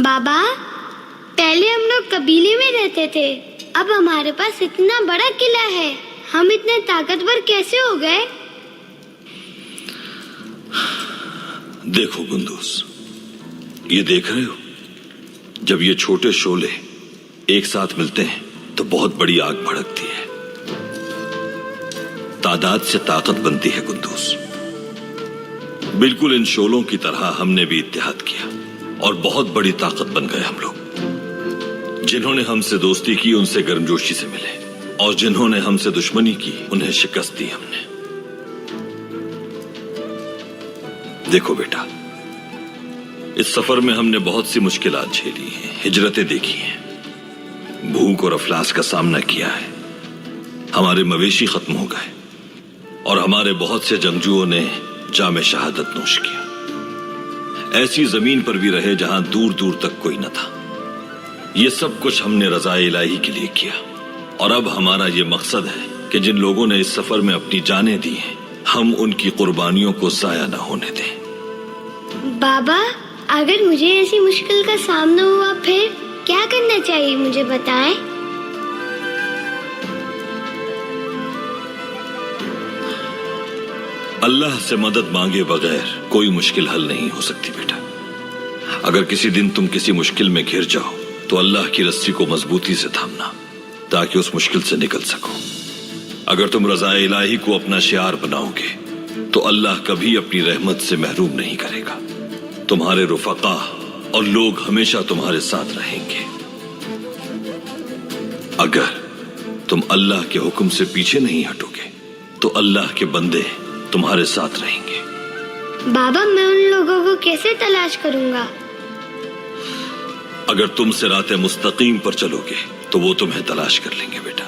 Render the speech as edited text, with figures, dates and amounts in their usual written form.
بابا پہلے ہم لوگ قبیلے میں رہتے تھے، اب ہمارے پاس اتنا بڑا قلعہ ہے، ہم اتنے طاقتور کیسے ہو گئے؟ دیکھو گندوز، یہ دیکھ رہے ہو، جب یہ چھوٹے شعلے ایک ساتھ ملتے ہیں تو بہت بڑی آگ بھڑکتی ہے، تعداد سے طاقت بنتی ہے گندوز۔ بالکل ان شعلوں کی طرح ہم نے بھی اتحاد کیا اور بہت بڑی طاقت بن گئے ہم لوگ۔ جنہوں نے ہم سے دوستی کی ان سے گرمجوشی سے ملے، اور جنہوں نے ہم سے دشمنی کی انہیں شکست دی ہم نے۔ دیکھو بیٹا، اس سفر میں ہم نے بہت سی مشکلات جھیلی ہیں، ہجرتیں دیکھی ہیں، بھوک اور افلاس کا سامنا کیا ہے، ہمارے مویشی ختم ہو گئے اور ہمارے بہت سے جنگجوؤں نے جام شہادت نوش کیا۔ ایسی زمین پر بھی رہے جہاں دور دور تک کوئی نہ تھا۔ یہ سب کچھ ہم نے رضا الہی کے لیے کیا، اور اب ہمارا یہ مقصد ہے کہ جن لوگوں نے اس سفر میں اپنی جانیں دی ہیں ہم ان کی قربانیوں کو ضائع نہ ہونے دیں۔ بابا اگر مجھے ایسی مشکل کا سامنا ہوا پھر کیا کرنا چاہیے، مجھے بتائیں۔ اللہ سے مدد مانگے بغیر کوئی مشکل حل نہیں ہو سکتی بیٹا۔ اگر کسی دن تم کسی مشکل میں گھر جاؤ تو اللہ کی رسی کو مضبوطی سے تھامنا تاکہ اس مشکل سے نکل سکو۔ اگر تم رضا الہی کو اپنا شعار بناؤ گے تو اللہ کبھی اپنی رحمت سے محروم نہیں کرے گا۔ تمہارے رفقا اور لوگ ہمیشہ تمہارے ساتھ رہیں گے۔ اگر تم اللہ کے حکم سے پیچھے نہیں ہٹو گے تو اللہ کے بندے تمہارے ساتھ رہیں گے۔ بابا میں ان لوگوں کو کیسے تلاش کروں گا؟ اگر تم صراط مستقیم پر چلو گے تو وہ تمہیں تلاش کر لیں گے بیٹا۔